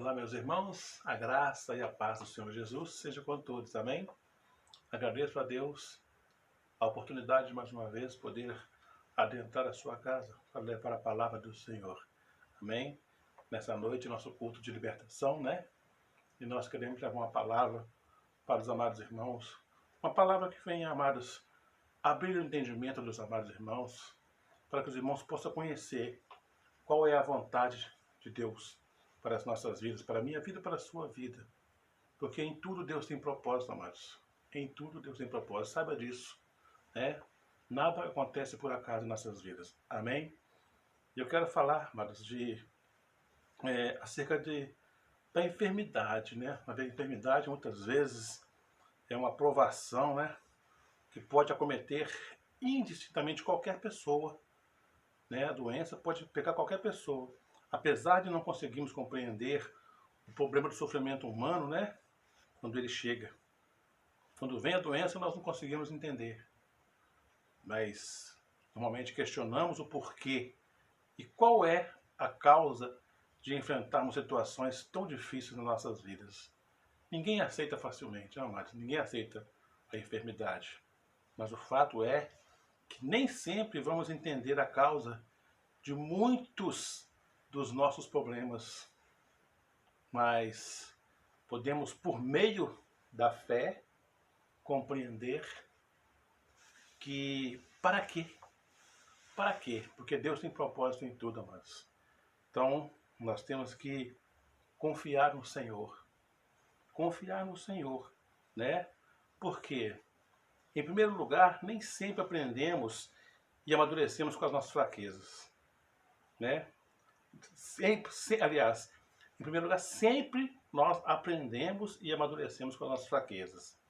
Olá, meus irmãos, a graça e a paz do Senhor Jesus seja com todos, amém? Agradeço a Deus a oportunidade de mais uma vez poder adentrar a sua casa para levar a palavra do Senhor, amém? Nessa noite, nosso culto de libertação, né? E nós queremos levar uma palavra para os amados irmãos, uma palavra que venha, amados, abrir o entendimento dos amados irmãos, para que os irmãos possam conhecer qual é a vontade de Deus para as nossas vidas, para a minha vida, para a sua vida. Porque em tudo Deus tem propósito, amados. Em tudo Deus tem propósito. Saiba disso, né? Nada acontece por acaso em nossas vidas. Amém? E eu quero falar, amados, acerca da enfermidade, né? A enfermidade muitas vezes é uma provação, né? Que pode acometer indistintamente qualquer pessoa, né? A doença pode pegar qualquer pessoa. Apesar de não conseguirmos compreender o problema do sofrimento humano, né? Quando ele chega. Quando vem a doença, nós não conseguimos entender. Mas normalmente questionamos o porquê e qual é a causa de enfrentarmos situações tão difíceis nas nossas vidas. Ninguém aceita facilmente, não, amados? Ninguém aceita a enfermidade. Mas o fato é que nem sempre vamos entender a causa de muitos dos nossos problemas. Mas podemos, por meio da fé, compreender que para quê? Para quê? Porque Deus tem propósito em tudo, amados. Então, nós temos que confiar no Senhor. Confiar no Senhor, né? Porque, em primeiro lugar, nem sempre aprendemos e amadurecemos com as nossas fraquezas, né? Aliás, em primeiro lugar, sempre nós aprendemos e amadurecemos com as nossas fraquezas.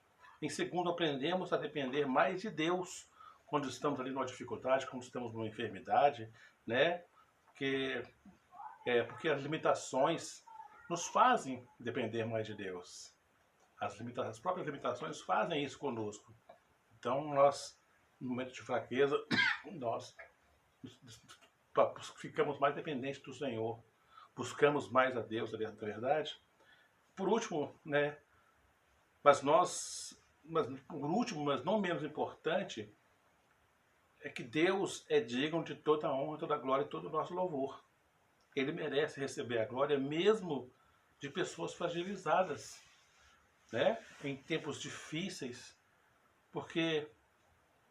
Em segundo, aprendemos a depender mais de Deus quando estamos ali numa dificuldade, quando estamos numa enfermidade, né? Porque as limitações nos fazem depender mais de Deus. As próprias limitações fazem isso conosco. Então, nós, no momento de fraqueza, nós ficamos mais dependentes do Senhor. Buscamos mais a Deus, na verdade. Por último, né? Por último, mas não menos importante, é que Deus é digno de toda a honra, toda a glória e todo o nosso louvor. Ele merece receber a glória mesmo de pessoas fragilizadas, né? Em tempos difíceis, porque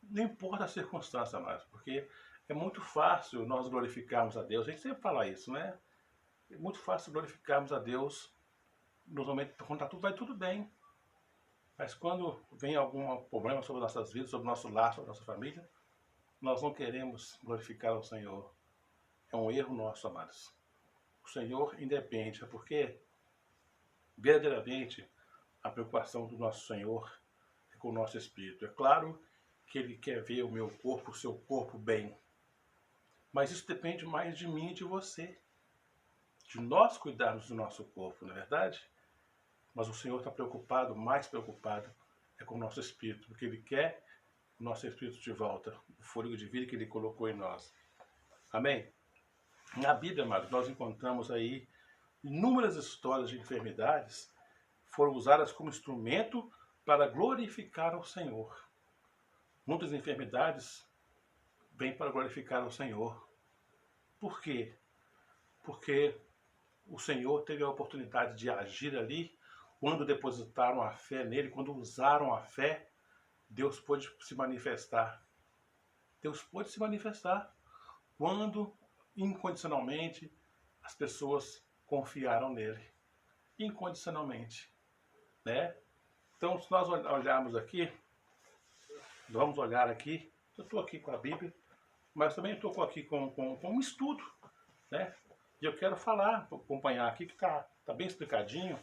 não importa a circunstância mais, porque é muito fácil nós glorificarmos a Deus. A gente sempre fala isso, né? É muito fácil glorificarmos a Deus nos momentos quando vai tudo bem. Mas quando vem algum problema sobre nossas vidas, sobre o nosso lar, sobre a nossa família, nós não queremos glorificar ao Senhor. É um erro nosso, amados. O Senhor independe, porque verdadeiramente a preocupação do nosso Senhor é com o nosso espírito. É claro que Ele quer ver o meu corpo, o seu corpo bem. Mas isso depende mais de mim e de você. De nós cuidarmos do nosso corpo, não é verdade? Mas o Senhor está preocupado, mais preocupado, é com o nosso espírito, porque Ele quer o nosso espírito de volta, o fôlego de vida que Ele colocou em nós. Amém? Na Bíblia, amados, nós encontramos aí inúmeras histórias de enfermidades que foram usadas como instrumento para glorificar ao Senhor. Muitas enfermidades vêm para glorificar ao Senhor. Por quê? Porque o Senhor teve a oportunidade de agir ali. Quando depositaram a fé nele, quando usaram a fé, Deus pôde se manifestar. Deus pôde se manifestar quando, incondicionalmente, as pessoas confiaram nele. Incondicionalmente, né? Então, se nós olharmos aqui, vamos olhar aqui, eu estou aqui com a Bíblia, mas também estou aqui com um estudo, né? E eu quero falar, acompanhar aqui, que está bem explicadinho,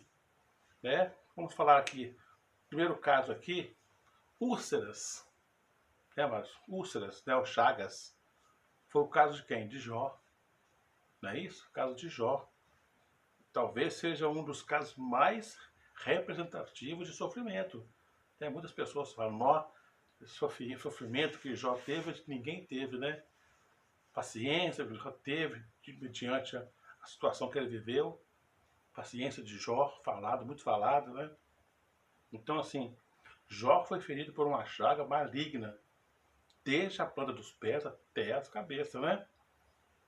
né? Vamos falar aqui, primeiro caso aqui, úlceras, né, mas úlceras, né, o Chagas, foi o caso de quem? De Jó, não é isso? O caso de Jó. Talvez seja um dos casos mais representativos de sofrimento. Tem muitas pessoas que falam, nó, sofrimento que Jó teve, ninguém teve, né? Paciência que Jó teve diante a situação que ele viveu. paciência de Jó, muito falado, né? Então, assim, Jó foi ferido por uma chaga maligna, desde a planta dos pés até as cabeças, né?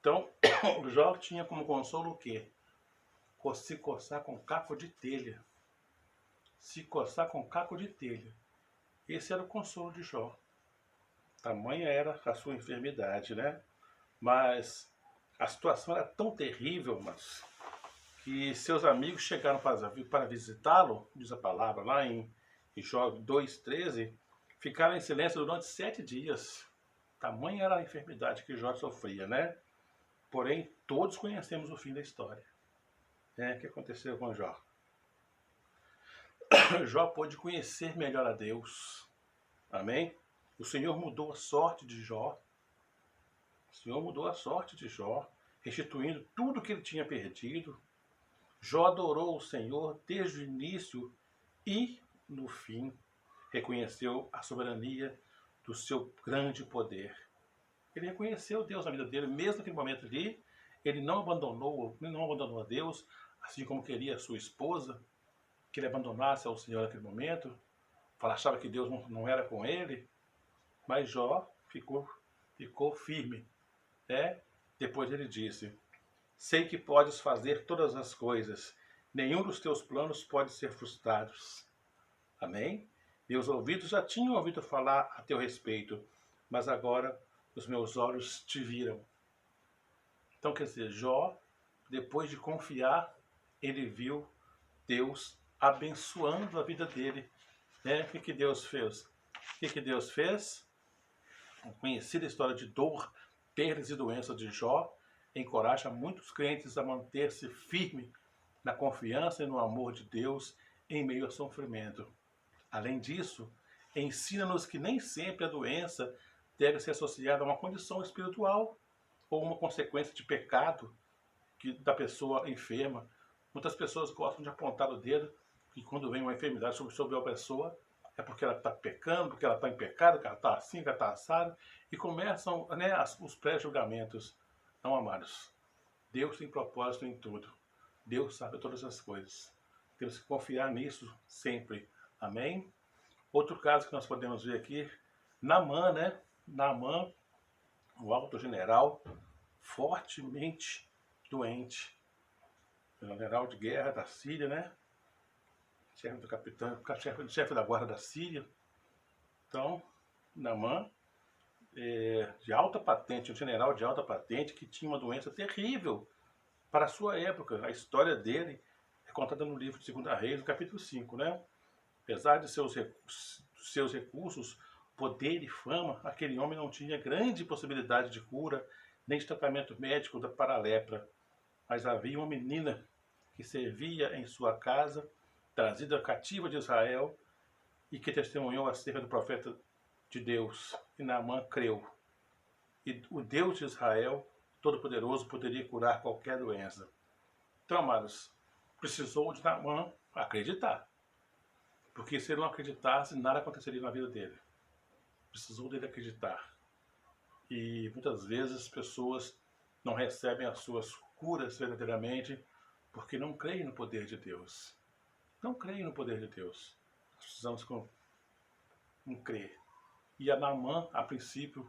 Então, Jó tinha como consolo o quê? Se coçar com caco de telha. Se coçar com caco de telha. Esse era o consolo de Jó. Tamanha era a sua enfermidade, né? Mas a situação era tão terrível, mas que seus amigos chegaram para visitá-lo, diz a palavra lá em Jó 2,13, ficaram em silêncio durante 7 dias. Tamanha era a enfermidade que Jó sofria, né? Porém, todos conhecemos o fim da história. O que aconteceu com Jó? Jó pôde conhecer melhor a Deus. Amém? O Senhor mudou a sorte de Jó. O Senhor mudou a sorte de Jó, restituindo tudo que ele tinha perdido. Jó adorou o Senhor desde o início e, no fim, reconheceu a soberania do seu grande poder. Ele reconheceu Deus na vida dele, mesmo naquele momento ali. Ele não abandonou a Deus, assim como queria a sua esposa, que ele abandonasse ao Senhor naquele momento. Achava que Deus não era com ele. Mas Jó ficou firme. Depois ele disse: sei que podes fazer todas as coisas, nenhum dos teus planos pode ser frustrado. Amém? Meus ouvidos já tinham ouvido falar a teu respeito, mas agora os meus olhos te viram. Então, quer dizer, Jó, depois de confiar, ele viu Deus abençoando a vida dele. O que Deus fez? O que Deus fez? A conhecida história de dor, perdas e doenças de Jó encoraja muitos crentes a manter-se firme na confiança e no amor de Deus em meio ao sofrimento. Além disso, ensina-nos que nem sempre a doença deve ser associada a uma condição espiritual ou uma consequência de pecado da pessoa enferma. Muitas pessoas gostam de apontar o dedo e quando vem uma enfermidade sobre a pessoa, é porque ela está pecando, porque ela está em pecado, que ela está assim, que ela está assada, e começam os pré-julgamentos. Não, amados, Deus tem propósito em tudo. Deus sabe todas as coisas. Temos que confiar nisso sempre. Amém? Outro caso que nós podemos ver aqui, Naamã, né? Naamã, o alto general, fortemente doente. General de guerra da Síria, né? Chefe do capitão, chefe da guarda da Síria. Então, Naamã, de alta patente, um general de alta patente que tinha uma doença terrível para a sua época. A história dele é contada no livro de 2 Reis, no capítulo 5, né? Apesar de seus recursos, poder e fama, aquele homem não tinha grande possibilidade de cura, nem de tratamento médico para a lepra. Mas havia uma menina que servia em sua casa, trazida cativa de Israel, e que testemunhou acerca do profeta de Deus. E Naamã creu. E o Deus de Israel, Todo-Poderoso, poderia curar qualquer doença. Então, amados, precisou de Naamã acreditar. Porque se ele não acreditasse, nada aconteceria na vida dele. Precisou dele acreditar. E muitas vezes as pessoas não recebem as suas curas verdadeiramente porque não creem no poder de Deus. Não creem no poder de Deus. Nós precisamos crer. E a Naamã, a princípio,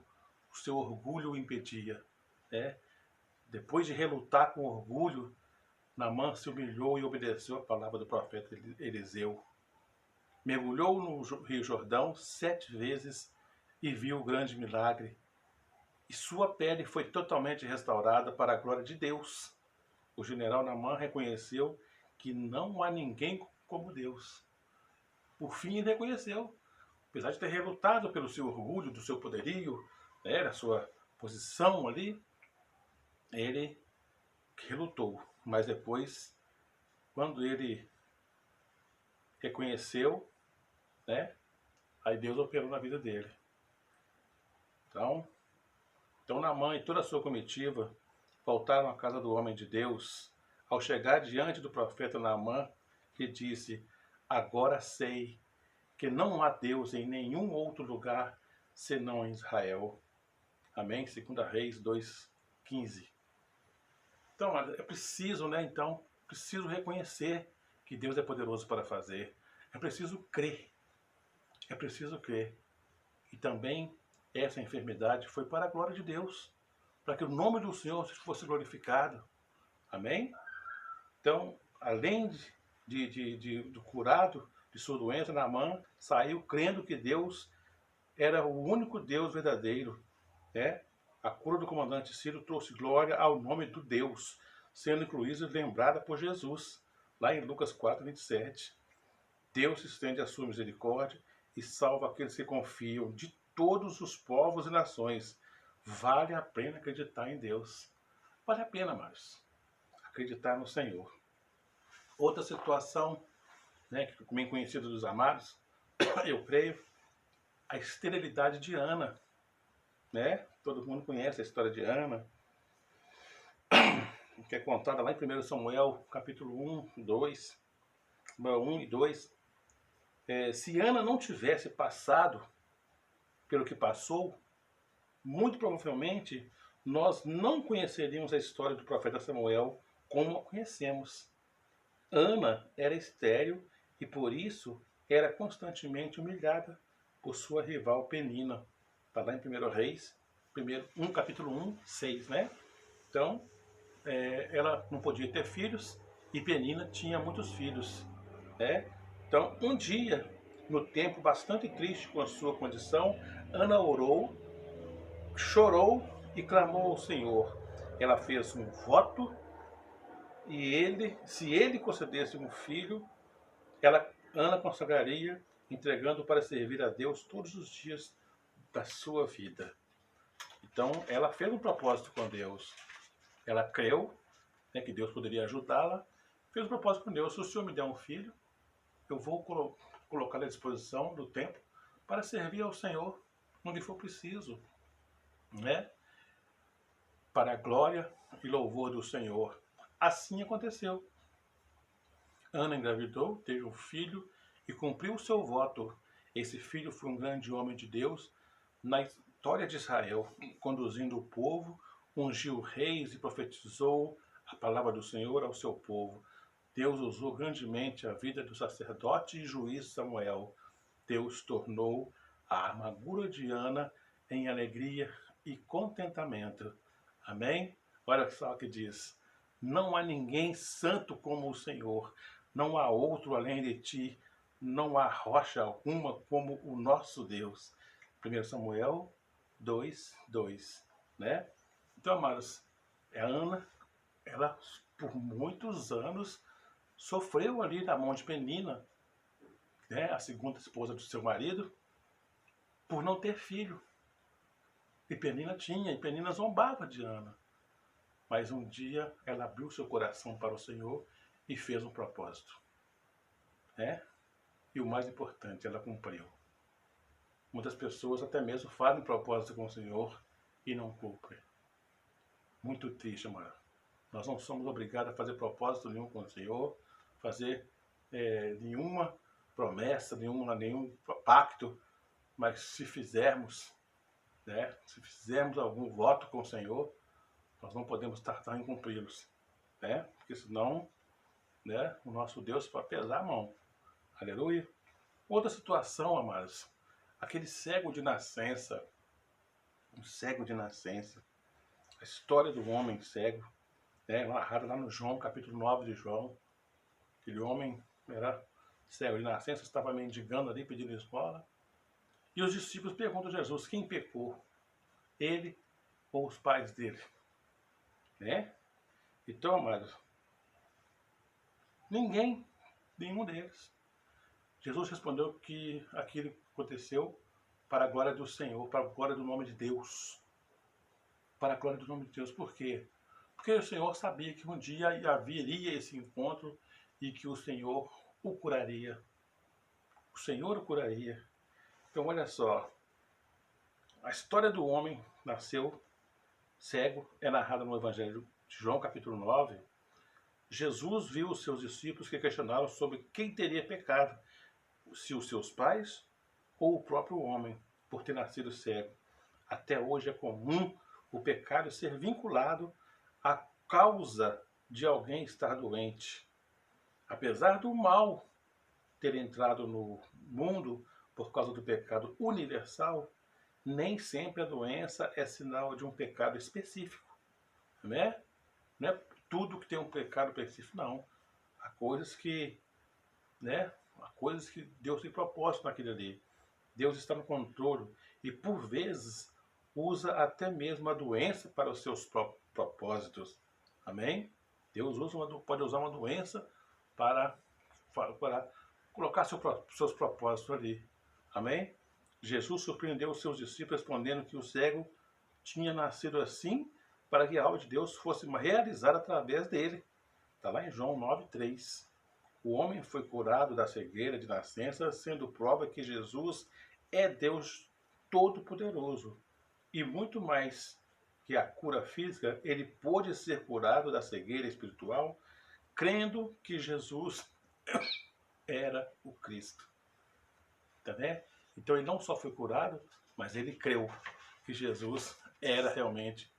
o seu orgulho o impedia. Depois de relutar com orgulho, Naamã se humilhou e obedeceu a palavra do profeta Eliseu. Mergulhou no Rio Jordão 7 vezes e viu o grande milagre. E sua pele foi totalmente restaurada para a glória de Deus. O general Naamã reconheceu que não há ninguém como Deus. Por fim, ele reconheceu. Apesar de ter relutado pelo seu orgulho, do seu poderio, da sua posição ali, ele relutou. Mas depois, quando ele reconheceu, aí Deus operou na vida dele. Então Naamã e toda a sua comitiva voltaram à casa do homem de Deus. Ao chegar diante do profeta Naamã, que disse: agora sei que não há Deus em nenhum outro lugar senão em Israel. Amém? 2 Reis 2,15. Então, é preciso, então, preciso reconhecer que Deus é poderoso para fazer. É preciso crer. É preciso crer. E também essa enfermidade foi para a glória de Deus, para que o nome do Senhor fosse glorificado. Amém? Então, além do curado de sua doença, Naamã saiu crendo que Deus era o único Deus verdadeiro. Né? A cura do comandante Ciro trouxe glória ao nome do Deus, sendo incluída e lembrada por Jesus, lá em Lucas 4:27. Deus estende a sua misericórdia e salva aqueles que confiam de todos os povos e nações. Vale a pena acreditar em Deus. Vale a pena, amados, acreditar no Senhor. Outra situação, né, que é bem conhecida dos amados, eu creio, a esterilidade de Ana. Né? Todo mundo conhece a história de Ana, que é contada lá em 1 Samuel, capítulo 1, 2, 1 e 2. Se Ana não tivesse passado pelo que passou, muito provavelmente nós não conheceríamos a história do profeta Samuel como a conhecemos. Ana era estéril e por isso era constantemente humilhada por sua rival Penina. Está lá em 1 Reis, capítulo 1, 6, né? Então, ela não podia ter filhos e Penina tinha muitos filhos, né? Então, um dia, no tempo bastante triste com a sua condição, Ana orou, chorou e clamou ao Senhor. Ela fez um voto e se ele concedesse um filho, Ana consagraria, entregando para servir a Deus todos os dias da sua vida. Então, ela fez um propósito com Deus. Ela creu, né, que Deus poderia ajudá-la. Fez um propósito com Deus. Se o Senhor me der um filho, eu vou colocá-lo à disposição do tempo para servir ao Senhor onde for preciso, né? Para a glória e louvor do Senhor. Assim aconteceu. Ana engravidou, teve um filho e cumpriu o seu voto. Esse filho foi um grande homem de Deus na história de Israel, conduzindo o povo, ungiu reis e profetizou a palavra do Senhor ao seu povo. Deus usou grandemente a vida do sacerdote e juiz Samuel. Deus tornou a amargura de Ana em alegria e contentamento. Amém? Olha só o que diz. Não há ninguém santo como o Senhor. Não há outro além de ti. Não há rocha alguma como o nosso Deus. 1 Samuel 2, 2. Né? Então, amados, a Ana, ela por muitos anos sofreu ali na mão de Penina, né, a segunda esposa do seu marido, por não ter filho. E Penina tinha, e Penina zombava de Ana. Mas um dia ela abriu seu coração para o Senhor e fez um propósito. Né? E o mais importante, ela cumpriu. Muitas pessoas até mesmo fazem propósito com o Senhor e não cumprem. Muito triste, mano. Nós não somos obrigados a fazer propósito nenhum com o Senhor, fazer nenhuma promessa, nenhum pacto, mas se fizermos, né, se fizermos algum voto com o Senhor, nós não podemos tardar em cumpri-los, né? Porque senão, né, o nosso Deus vai pesar a mão. Aleluia. Outra situação, amados, aquele cego de nascença, um cego de nascença, a história do homem cego, né, narrada lá no João, capítulo 9 de João. Aquele homem era cego de nascença, estava mendigando ali, pedindo esmola. E os discípulos perguntam a Jesus, quem pecou? Ele ou os pais dele? Né? Então, amados, nenhum deles. Jesus respondeu que aquilo aconteceu para a glória do Senhor, para a glória do nome de Deus. Para a glória do nome de Deus. Por quê? Porque o Senhor sabia que um dia haveria esse encontro e que o Senhor o curaria. O Senhor o curaria. Então, olha só. A história do homem nasceu cego é narrada no Evangelho de João, capítulo 9. Jesus viu os seus discípulos que questionaram sobre quem teria pecado, se os seus pais ou o próprio homem, por ter nascido cego. Até hoje é comum o pecado ser vinculado à causa de alguém estar doente. Apesar do mal ter entrado no mundo por causa do pecado universal, nem sempre a doença é sinal de um pecado específico, né? Não é tudo que tem um pecado específico, não. Há coisas que, né? Há coisas que Deus tem propósito naquilo ali. Deus está no controle e, por vezes, usa até mesmo a doença para os seus propósitos. Amém? Deus pode usar uma doença para colocar seus propósitos ali. Amém? Jesus surpreendeu os seus discípulos respondendo que o cego tinha nascido assim para que a obra de Deus fosse realizada através dele. Está lá em João 9,3. O homem foi curado da cegueira de nascença, sendo prova que Jesus é Deus Todo-Poderoso. E muito mais que a cura física, ele pôde ser curado da cegueira espiritual, crendo que Jesus era o Cristo. Tá vendo? Então ele não só foi curado, mas ele creu que Jesus era realmente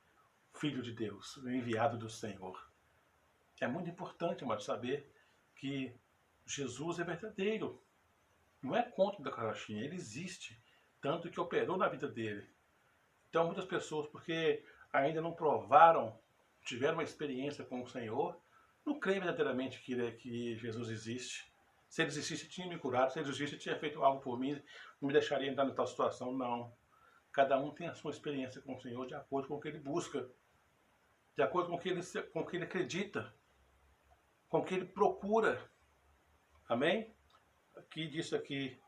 Filho de Deus, o enviado do Senhor. É muito importante, mas saber que Jesus é verdadeiro. Não é conto da carochinha, ele existe. Tanto que operou na vida dele. Então muitas pessoas, porque ainda não provaram, tiveram uma experiência com o Senhor, não creem verdadeiramente que Jesus existe. Se ele existisse, tinha me curado. Se ele existisse, tinha feito algo por mim, não me deixaria entrar em tal situação. Não. Cada um tem a sua experiência com o Senhor de acordo com o que ele busca, de acordo com o que ele acredita, com o que ele procura. Amém? Disse aqui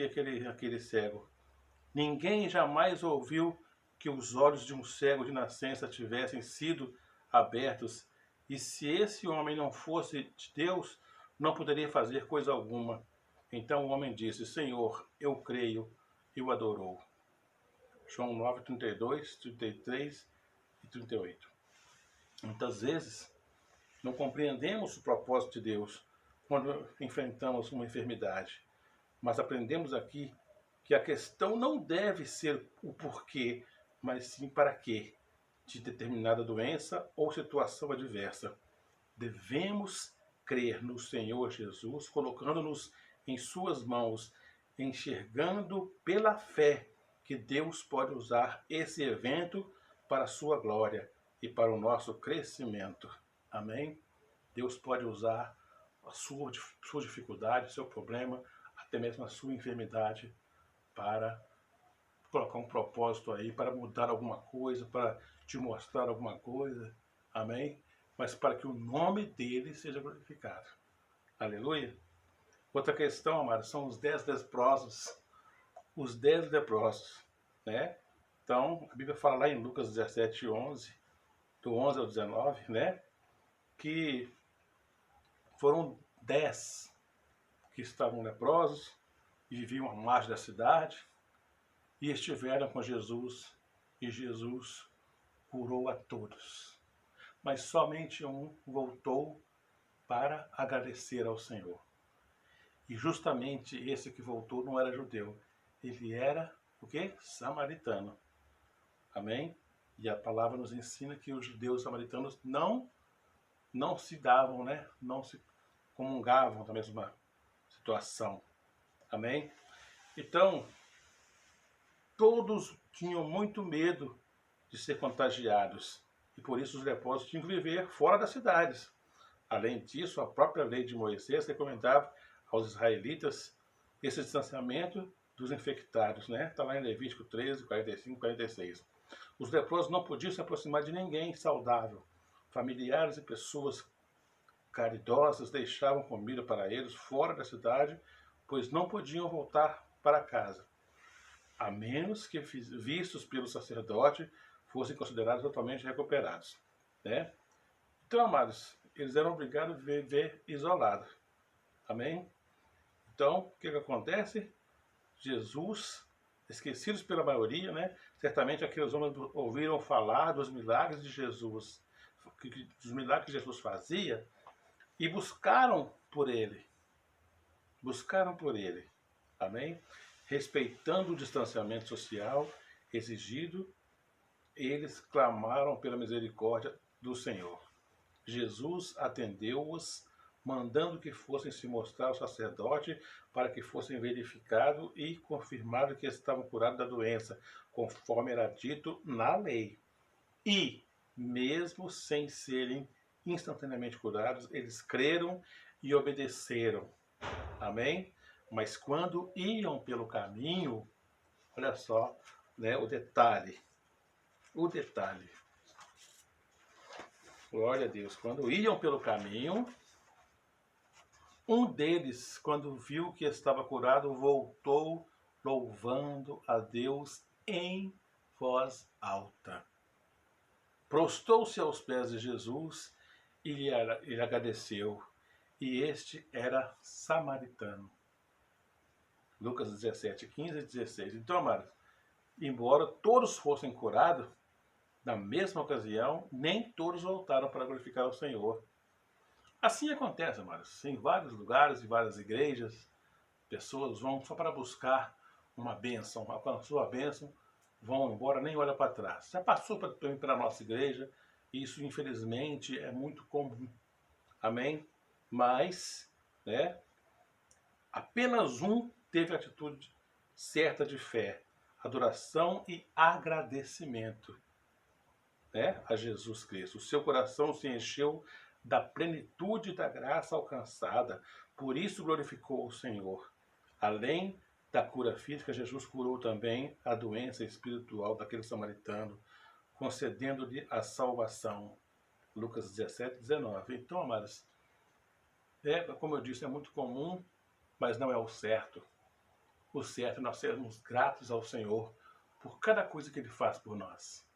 aquele cego. Ninguém jamais ouviu que os olhos de um cego de nascença tivessem sido abertos, e se esse homem não fosse de Deus, não poderia fazer coisa alguma. Então o homem disse: Senhor, eu creio, e o adorou. João 9, 32, 33 e 38. Muitas vezes não compreendemos o propósito de Deus quando enfrentamos uma enfermidade, mas aprendemos aqui que a questão não deve ser o porquê, mas sim para quê de determinada doença ou situação adversa. Devemos crer no Senhor Jesus, colocando-nos em suas mãos, enxergando pela fé que Deus pode usar esse evento para a sua glória e para o nosso crescimento. Amém? Deus pode usar a sua dificuldade, seu problema, até mesmo a sua enfermidade, para colocar um propósito aí, para mudar alguma coisa, para te mostrar alguma coisa, amém? Mas para que o nome dele seja glorificado. Aleluia? Outra questão, amados, são os 10 leprosos. Os 10 leprosos, né? Então, a Bíblia fala lá em Lucas 17, 11, do 11 ao 19, né? Que foram 10 que estavam leprosos e viviam à margem da cidade, e estiveram com Jesus, e Jesus curou a todos. Mas somente um voltou para agradecer ao Senhor. E justamente esse que voltou não era judeu, ele era o quê? Samaritano. Amém? E a palavra nos ensina que os judeus samaritanos não se davam, né? Não se comungavam da mesma situação. Amém? Então, todos tinham muito medo de ser contagiados, e por isso os leprosos tinham que viver fora das cidades. Além disso, a própria lei de Moisés recomendava aos israelitas esse distanciamento dos infectados, né? Está lá em Levítico 13, 45, 46. Os leprosos não podiam se aproximar de ninguém saudável. Familiares e pessoas caridosas deixavam comida para eles fora da cidade, pois não podiam voltar para casa, a menos que vistos pelo sacerdote fossem considerados totalmente recuperados, né? Então, amados, eles eram obrigados a viver isolados. Amém? Então, o que acontece? Jesus, esquecidos pela maioria, né? Certamente aqueles homens ouviram falar dos milagres de Jesus, dos milagres que Jesus fazia, e buscaram por ele. Buscaram por ele. Amém? Respeitando o distanciamento social exigido, eles clamaram pela misericórdia do Senhor. Jesus atendeu-os, mandando que fossem se mostrar ao sacerdote para que fossem verificados e confirmado que estavam curados da doença, conforme era dito na lei. E, mesmo sem serem instantaneamente curados, eles creram e obedeceram. Amém? Mas quando iam pelo caminho, olha só, né, o detalhe. Glória a Deus. Quando iam pelo caminho, um deles, quando viu que estava curado, voltou louvando a Deus em voz alta. Prostrou-se aos pés de Jesus e lhe agradeceu. E este era samaritano. Lucas 17, 15 e 16. Então, amados, embora todos fossem curados, na mesma ocasião, nem todos voltaram para glorificar o Senhor. Assim acontece, amados. Em vários lugares, em várias igrejas, pessoas vão só para buscar uma bênção. Alcançou a bênção, vão embora, nem olha para trás. Já passou pela nossa igreja, isso infelizmente é muito comum. Amém? Mas, né, apenas um teve a atitude certa de fé, adoração e agradecimento, né, a Jesus Cristo. O seu coração se encheu da plenitude da graça alcançada, por isso glorificou o Senhor. Além da cura física, Jesus curou também a doença espiritual daquele samaritano, concedendo-lhe a salvação. Lucas 17, 19. Então, amados, como eu disse, é muito comum, mas não é o certo. O certo é nós sermos gratos ao Senhor por cada coisa que Ele faz por nós.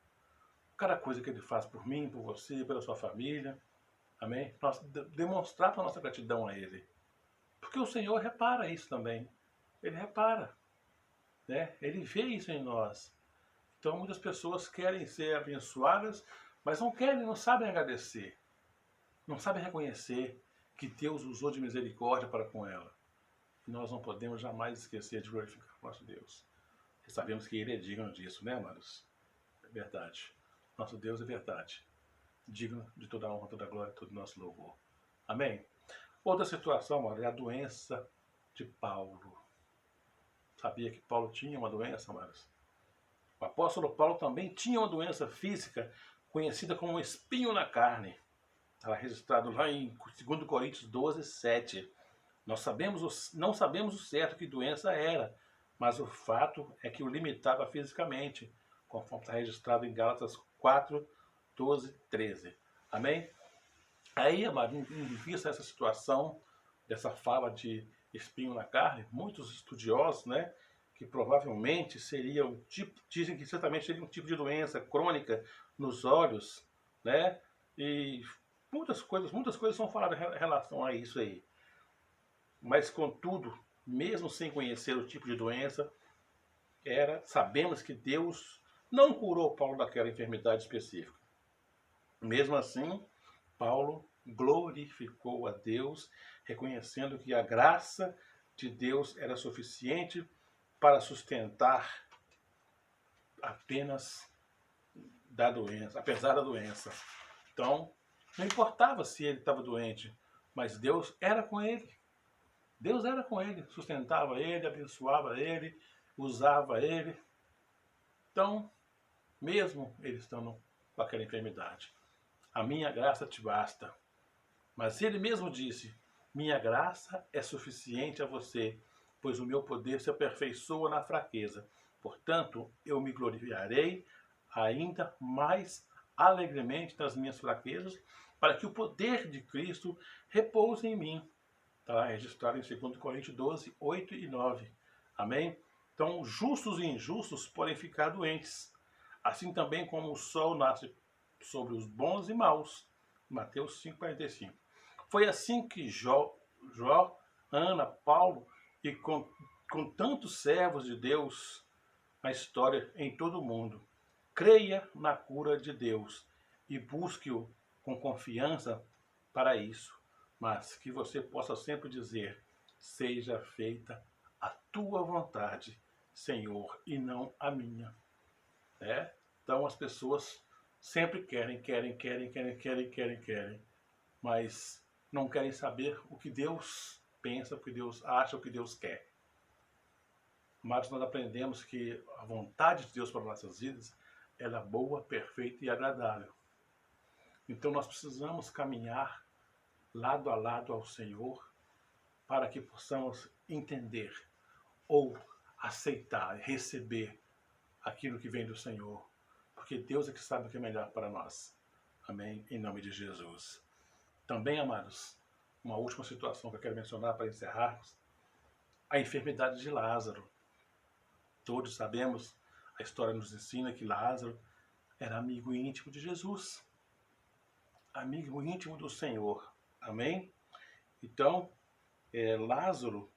Cada coisa que Ele faz por mim, por você, pela sua família. Amém? Nós demonstrar a nossa gratidão a Ele. Porque o Senhor repara isso também. Ele repara. Né? Ele vê isso em nós. Então muitas pessoas querem ser abençoadas, mas não querem, não sabem agradecer. Não sabem reconhecer que Deus usou de misericórdia para com ela. E nós não podemos jamais esquecer de glorificar o nosso Deus. E sabemos que Ele é digno disso, né, amados? É verdade. Nosso Deus é verdade. Digno de toda a honra, toda a glória, todo o nosso louvor. Amém? Outra situação, amado, é a doença de Paulo. Sabia que Paulo tinha uma doença, amados? O apóstolo Paulo também tinha uma doença física conhecida como espinho na carne. Está registrado lá em 2 Coríntios 12, 7. Não sabemos o certo que doença era, mas o fato é que o limitava fisicamente, conforme está registrado em Gálatas 4, 12, 13. Amém? Aí, amado, em vista dessa situação, dessa fala de espinho na carne, muitos estudiosos, né, que provavelmente seria um tipo, dizem que certamente seria um tipo de doença crônica nos olhos, né, e muitas coisas são faladas em relação a isso aí. Mas, contudo, mesmo sem conhecer o tipo de doença, sabemos que Deus não curou Paulo daquela enfermidade específica. Mesmo assim, Paulo glorificou a Deus, reconhecendo que a graça de Deus era suficiente para sustentar apenas da doença, apesar da doença. Então, não importava se ele estava doente, mas Deus era com ele. Deus era com ele, sustentava ele, abençoava ele, usava ele. Então, mesmo ele estando com aquela enfermidade, a minha graça te basta. Mas ele mesmo disse, minha graça é suficiente a você, pois o meu poder se aperfeiçoa na fraqueza. Portanto, eu me gloriarei ainda mais alegremente das minhas fraquezas, para que o poder de Cristo repouse em mim. Está registrado em 2 Coríntios 12, 8 e 9. Amém? Então, justos e injustos podem ficar doentes. Assim também como o sol nasce sobre os bons e maus. Mateus 5,45. Foi assim que Jó, Ana, Paulo e com tantos servos de Deus na história em todo o mundo. Creia na cura de Deus e busque-o com confiança para isso. Mas que você possa sempre dizer, seja feita a tua vontade, Senhor, e não a minha. Então as pessoas sempre querem. mas não querem saber o que Deus pensa, o que Deus acha, o que Deus quer. Mas nós aprendemos que a vontade de Deus para nossas vidas, ela é boa, perfeita e agradável. Então nós precisamos caminhar lado a lado ao Senhor para que possamos entender ou aceitar, receber aquilo que vem do Senhor. Porque Deus é que sabe o que é melhor para nós. Amém? Em nome de Jesus. Também, amados, uma última situação que eu quero mencionar para encerrarmos, a enfermidade de Lázaro. Todos sabemos, a história nos ensina que Lázaro era amigo íntimo de Jesus, amigo íntimo do Senhor. Amém? Então, Lázaro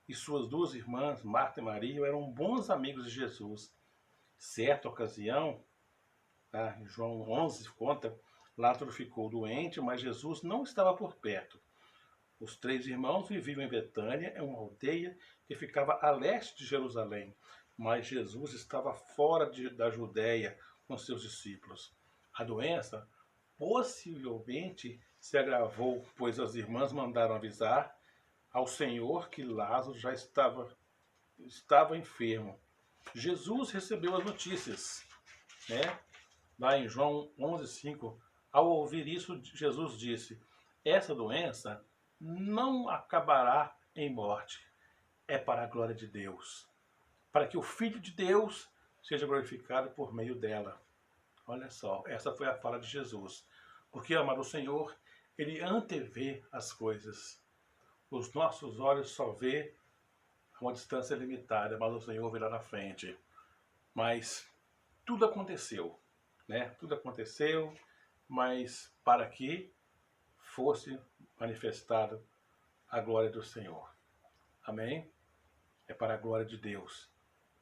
e suas duas irmãs, Marta e Maria, eram bons amigos de Jesus. Certa ocasião, tá, em João 11 conta, Lázaro ficou doente, mas Jesus não estava por perto. Os três irmãos viviam em Betânia, uma aldeia que ficava a leste de Jerusalém, mas Jesus estava fora da Judéia com seus discípulos. A doença possivelmente se agravou, pois as irmãs mandaram avisar ao Senhor que Lázaro já estava enfermo. Jesus recebeu as notícias, né? Lá em João 11:5, ao ouvir isso, Jesus disse: essa doença não acabará em morte, é para a glória de Deus, para que o Filho de Deus seja glorificado por meio dela. Olha só, essa foi a fala de Jesus. Porque, amado, o Senhor, Ele antevê as coisas. Os nossos olhos só vê a uma distância limitada, mas o Senhor vê lá na frente. Mas tudo aconteceu, né? Tudo aconteceu, mas para que fosse manifestada a glória do Senhor. Amém? É para a glória de Deus.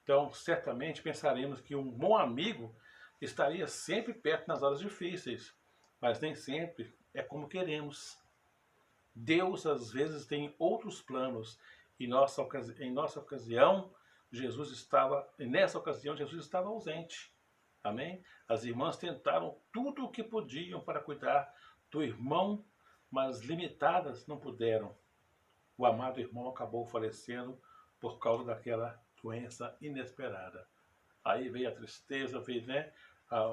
Então, certamente pensaremos que um bom amigo estaria sempre perto nas horas difíceis, mas nem sempre é como queremos. Deus, às vezes, tem outros planos. Em nossa ocasião, nessa ocasião, Jesus estava ausente. Amém? As irmãs tentaram tudo o que podiam para cuidar do irmão, mas limitadas não puderam. O amado irmão acabou falecendo por causa daquela doença inesperada. Aí veio a tristeza, veio, né, a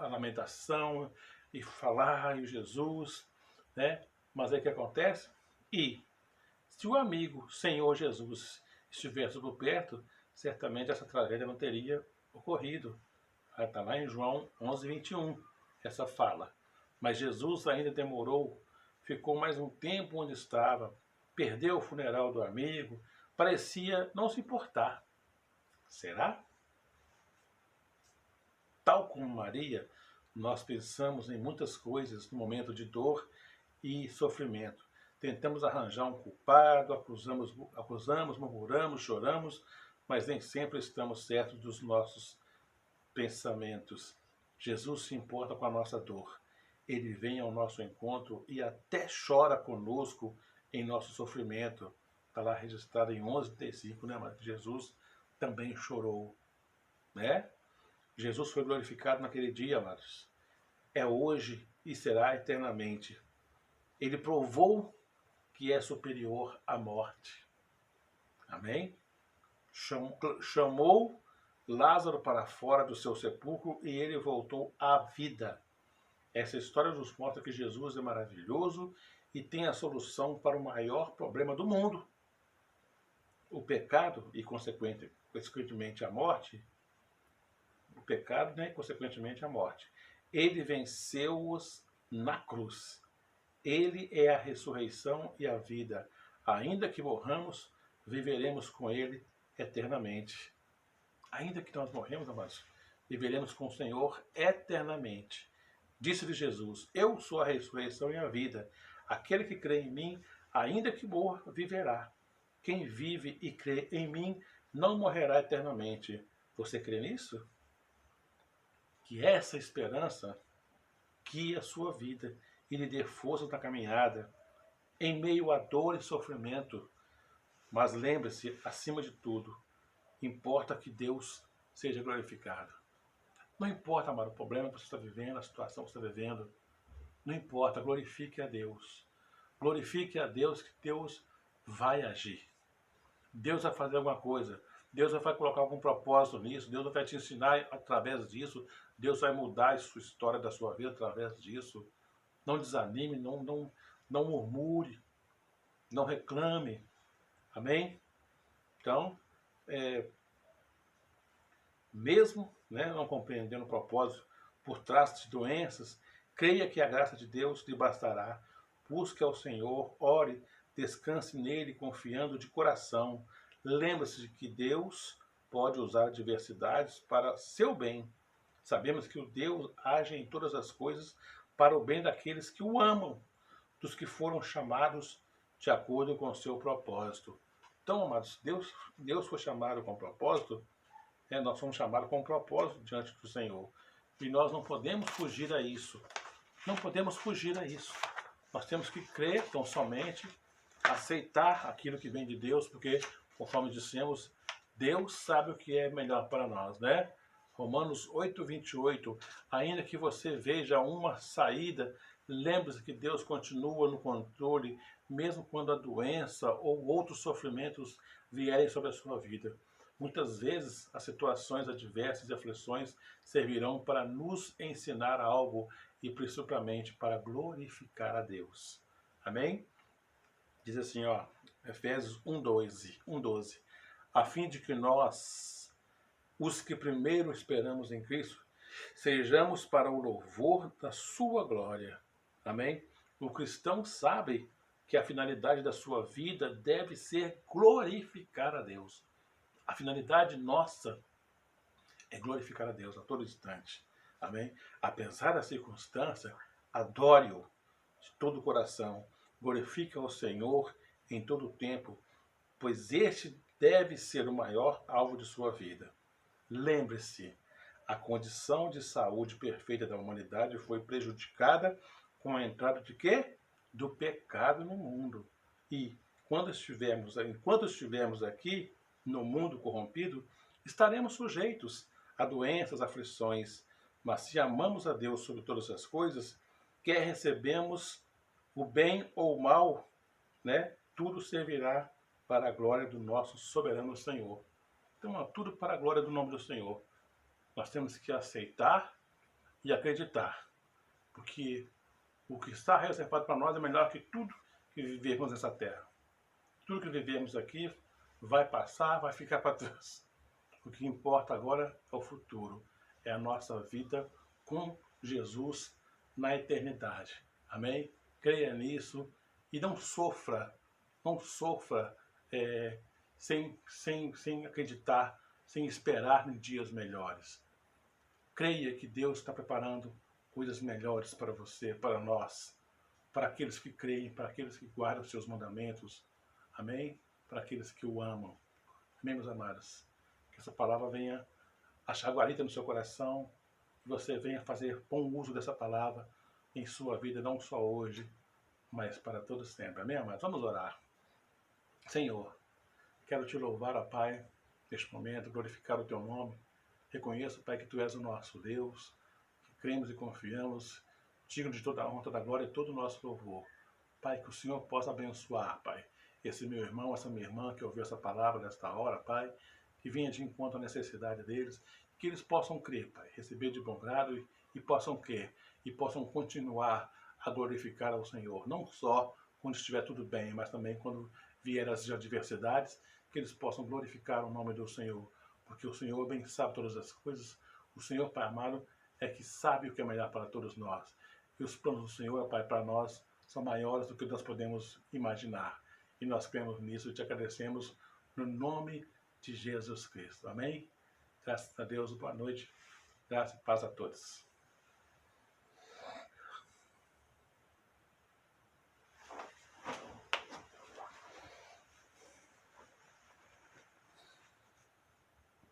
lamentação, e falar em Jesus, né? Mas aí o que acontece? E se o amigo Senhor Jesus estivesse por perto, certamente essa tragédia não teria ocorrido. Está lá em João 11:21, essa fala. Mas Jesus ainda demorou, ficou mais um tempo onde estava, perdeu o funeral do amigo, parecia não se importar. Será? Tal como Maria, nós pensamos em muitas coisas no momento de dor e sofrimento. Tentamos arranjar um culpado, acusamos, murmuramos, choramos, mas nem sempre estamos certos dos nossos pensamentos. Jesus se importa com a nossa dor. Ele vem ao nosso encontro e até chora conosco em nosso sofrimento. Está lá registrado em 11:35, né, mas Jesus também chorou, né? Jesus foi glorificado naquele dia, amados. É hoje e será eternamente. Ele provou que é superior à morte. Amém? Chamou Lázaro para fora do seu sepulcro e ele voltou à vida. Essa história nos mostra que Jesus é maravilhoso e tem a solução para o maior problema do mundo. O pecado e, consequentemente, a morte. O pecado, né, e, consequentemente, a morte. Ele venceu-os na cruz. Ele é a ressurreição e a vida. Ainda que morramos, viveremos com Ele eternamente. Ainda que nós morremos, amados, viveremos com o Senhor eternamente. Disse-lhe Jesus: eu sou a ressurreição e a vida. Aquele que crê em mim, ainda que morra, viverá. Quem vive e crê em mim não morrerá eternamente. Você crê nisso? Que essa esperança guie a sua vida e lhe dê força na caminhada, em meio a dor e sofrimento. Mas lembre-se, acima de tudo, importa que Deus seja glorificado. Não importa, amado, o problema que você está vivendo, a situação que você está vivendo. Não importa, glorifique a Deus. Glorifique a Deus, que Deus vai agir. Deus vai fazer alguma coisa. Deus vai colocar algum propósito nisso. Deus vai te ensinar através disso. Deus vai mudar a sua história da sua vida através disso. Não desanime, não murmure, não reclame. Amém? Então, mesmo, né, não compreendendo o propósito por trás de doenças, creia que a graça de Deus lhe bastará. Busque ao Senhor, ore, descanse nele, confiando de coração. Lembre-se de que Deus pode usar adversidades para seu bem. Sabemos que o Deus age em todas as coisas para o bem daqueles que o amam, dos que foram chamados de acordo com o seu propósito. Então, amados, Deus foi chamado com propósito, nós somos chamados com propósito diante do Senhor. E nós não podemos fugir a isso. Não podemos fugir a isso. Nós temos que crer tão somente, aceitar aquilo que vem de Deus, porque, conforme dissemos, Deus sabe o que é melhor para nós, né? Romanos 8:28, ainda que você veja uma saída, lembre-se que Deus continua no controle, mesmo quando a doença ou outros sofrimentos vierem sobre a sua vida. Muitas vezes, as situações adversas e aflições servirão para nos ensinar algo e principalmente para glorificar a Deus. Amém? Diz assim, ó, Efésios 1:12, a fim de que nós, os que primeiro esperamos em Cristo, sejamos para o louvor da sua glória. Amém? O cristão sabe que a finalidade da sua vida deve ser glorificar a Deus. A finalidade nossa é glorificar a Deus a todo instante. Amém? Apesar da circunstância, adore-o de todo o coração. Glorifique ao Senhor em todo o tempo, pois este deve ser o maior alvo de sua vida. Lembre-se, a condição de saúde perfeita da humanidade foi prejudicada com a entrada de quê? Do pecado no mundo. E enquanto estivermos aqui, no mundo corrompido, estaremos sujeitos a doenças, aflições. Mas se amamos a Deus sobre todas as coisas, quer recebemos o bem ou o mal, né? Tudo servirá para a glória do nosso soberano Senhor. Então, tudo para a glória do nome do Senhor. Nós temos que aceitar e acreditar, porque o que está reservado para nós é melhor que tudo que vivemos nessa terra. Tudo que vivemos aqui vai passar, vai ficar para trás. O que importa agora é o futuro, é a nossa vida com Jesus na eternidade. Amém? Creia nisso e não sofra sem acreditar, sem esperar em dias melhores. Creia que Deus está preparando coisas melhores para você, para nós, para aqueles que creem, para aqueles que guardam os seus mandamentos. Amém? Para aqueles que o amam. Amém, meus amados? Que essa palavra venha achar guarida no seu coração, que você venha fazer bom uso dessa palavra em sua vida, não só hoje, mas para todo sempre. Amém, amados? Vamos orar. Senhor, quero te louvar, ó Pai, neste momento, glorificar o teu nome. Reconheço, Pai, que tu és o nosso Deus, que cremos e confiamos, digno de toda a honra, toda a glória e todo o nosso louvor. Pai, que o Senhor possa abençoar, Pai, esse meu irmão, essa minha irmã que ouviu essa palavra nesta hora, Pai, que venha de encontro à necessidade deles, que eles possam crer, Pai, receber de bom grado e possam crer, e possam continuar a glorificar ao Senhor, não só quando estiver tudo bem, mas também quando vier as adversidades, que eles possam glorificar o nome do Senhor, porque o Senhor bem sabe todas as coisas, o Senhor, Pai amado, é que sabe o que é melhor para todos nós, e os planos do Senhor, Pai, para nós são maiores do que nós podemos imaginar. E nós cremos nisso e te agradecemos no nome de Jesus Cristo. Amém? Graças a Deus, boa noite. Graça e paz a todos.